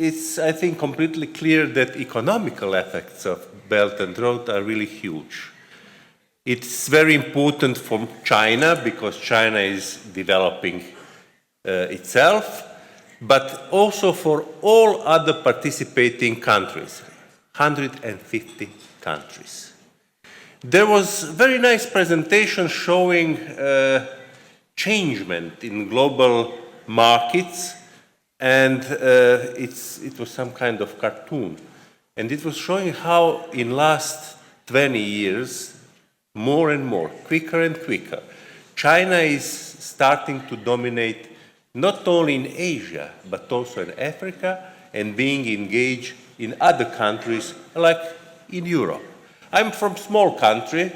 it's, I think, completely clear that economical effects of Belt and Road are really huge. It's very important for China because China is developing itself, but also for all other participating countries, 150 countries. There was a very nice presentation showing changement in global markets, and it was some kind of cartoon. And it was showing how in last 20 years, more and more, quicker and quicker, China is starting to dominate not only in Asia, but also in Africa, and being engaged in other countries like in Europe. I'm from small country,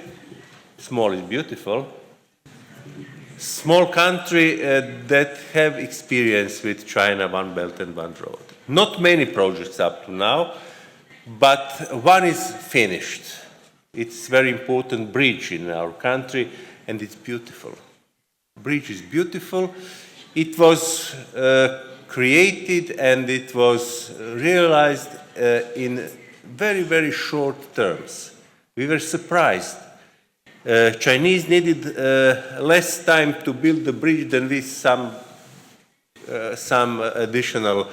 small is beautiful, small country that have experience with China One Belt and One Road. Not many projects up to now, but one is finished. It's a very important bridge in our country, and it's beautiful. Bridge is beautiful. It was created and it was realized in very, very short terms. We were surprised. Chinese needed less time to build the bridge than with some additional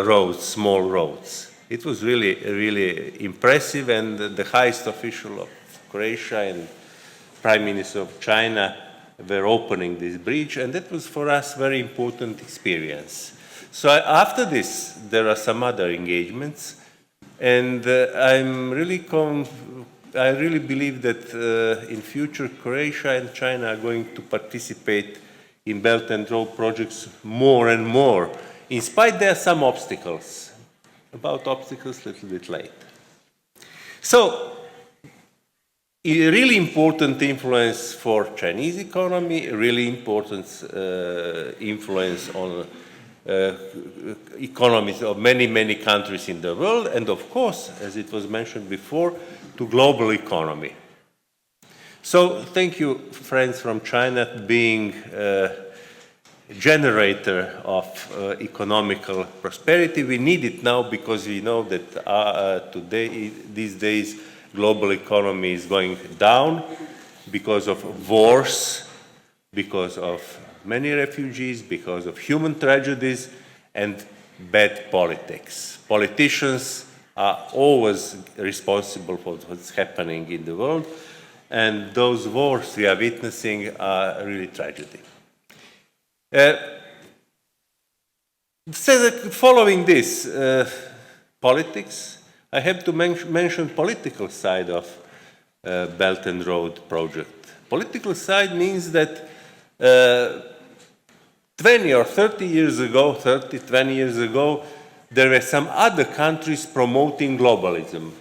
roads, small roads. It was really, really impressive, and the highest official of Croatia and Prime Minister of China were opening this bridge, and that was for us a very important experience. So after this, there are some other engagements, and I really believe that in future Croatia and China are going to participate in Belt and Road projects more and more. In spite there are some obstacles. About obstacles a little bit later. So, a really important influence for Chinese economy, a really important influence on economies of many, many countries in the world, and of course, as it was mentioned before, to global economy. So, thank you, friends from China, being generator of economical prosperity. We need it now because we know that these days, global economy is going down because of wars, because of many refugees, because of human tragedies and bad politics. Politicians are always responsible for what's happening in the world, and those wars we are witnessing are really tragedy. Following this politics, I have to mention political side of Belt and Road project. Political side means that 20 or 30 years ago, 20 years ago, there were some other countries promoting globalism.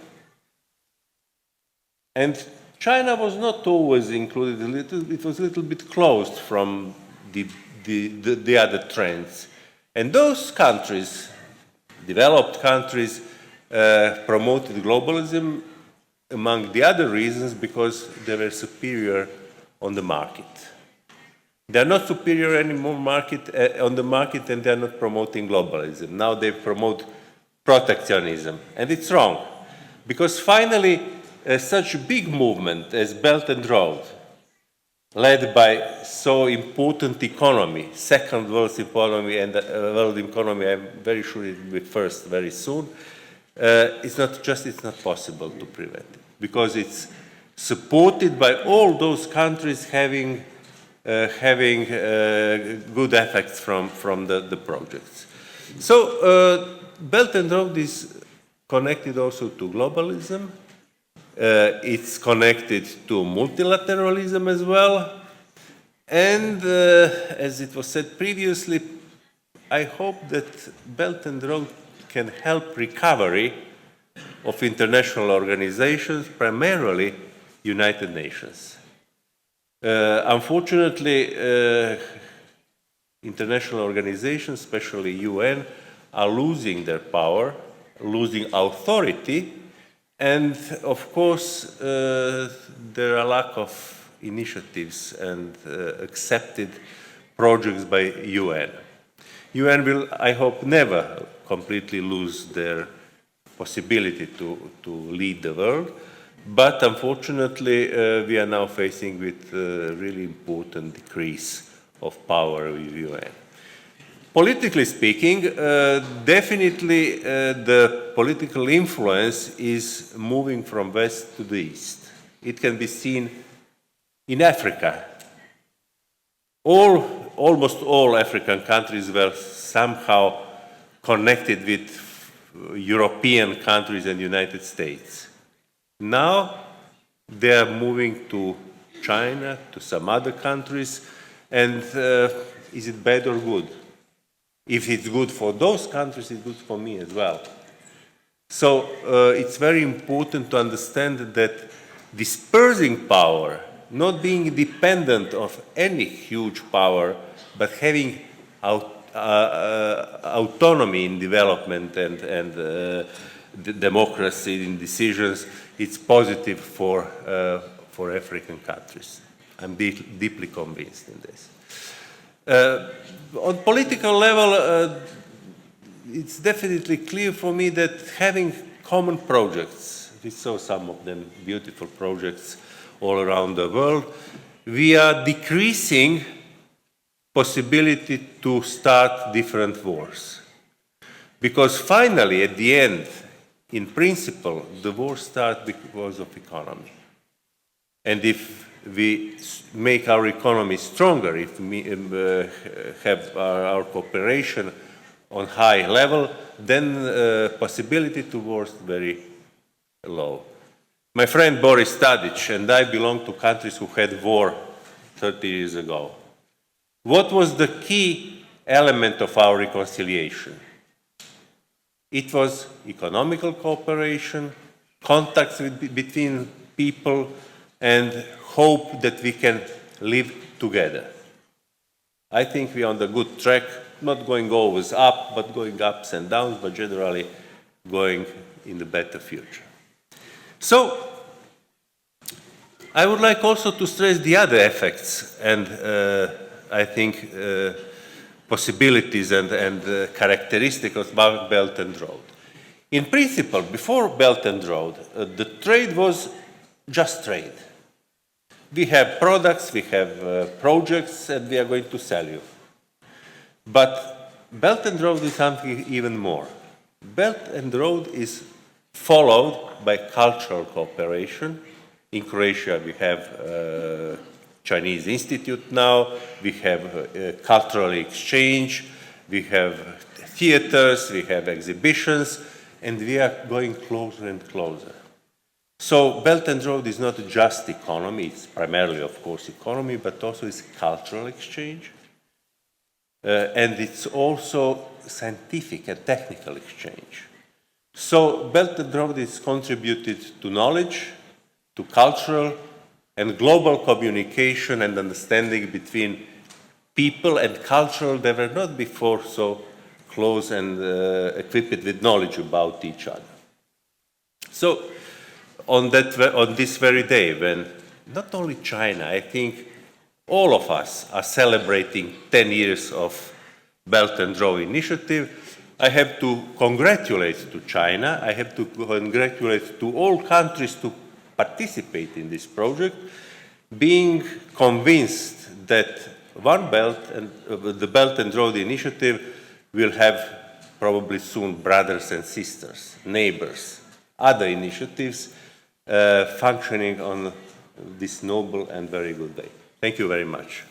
And China was not always included, it was a little bit closed from the other trends. And those countries, developed countries, promoted globalism, among the other reasons, because they were superior on the market. They are not superior anymore on the market, and they are not promoting globalism. Now they promote protectionism, and it's wrong. Because finally, such a big movement as Belt and Road, led by so important economy, second world economy and world economy, I'm very sure it will be first very soon, it's not possible to prevent it, because it's supported by all those countries having good effects from the projects. So Belt and Road is connected also to globalism. It's connected to multilateralism as well. And as it was said previously, I hope that Belt and Road can help recovery of international organizations, primarily United Nations. Unfortunately, international organizations, especially UN, are losing their power, losing authority, and of course, there are lack of initiatives and accepted projects by UN. UN will, I hope, never completely lose their possibility to lead the world, but unfortunately we are now facing with a really important decrease of power with UN. Politically speaking, definitely the political influence is moving from west to the east. It can be seen in Africa. Almost all African countries were somehow connected with European countries and United States. Now they are moving to China, to some other countries, and is it bad or good? If it's good for those countries, it's good for me as well. So it's very important to understand that dispersing power, not being dependent of any huge power, but having autonomy in development and democracy in decisions, it's positive for African countries. I'm deeply convinced in this. On political level, it's definitely clear for me that having common projects, we saw some of them, beautiful projects all around the world, we are decreasing possibility to start different wars. Because finally, at the end, in principle, the war starts because of economy. And if we make our economy stronger, if we have our cooperation on high level, then possibility to war is very low. My friend Boris Tadic and I belong to countries who had war 30 years ago. What was the key element of our reconciliation? It was economical cooperation, contacts between people, and hope that we can live together. I think we are on the good track, not going always up, but going ups and downs, but generally going in the better future. So, I would like also to stress the other effects and I think possibilities and characteristics of Belt and Road. In principle, before Belt and Road, the trade was just trade. We have products, we have projects, and we are going to sell you. But Belt and Road is something even more. Belt and Road is followed by cultural cooperation. In Croatia, we have Chinese Institute now, we have cultural exchange, we have theaters, we have exhibitions, and we are going closer and closer. So Belt and Road is not just economy, it's primarily, of course, economy, but also it's cultural exchange. And it's also scientific and technical exchange. So Belt and Road is contributed to knowledge, to cultural and global communication and understanding between people and cultural that were not before so close and equipped with knowledge about each other. So on this very day, when not only China, I think all of us are celebrating 10 years of Belt and Road Initiative, I have to congratulate to China, I have to congratulate to all countries to participate in this project, being convinced that one belt and the Belt and Road Initiative will have probably soon brothers and sisters, neighbors, other initiatives functioning on this noble and very good day. Thank you very much.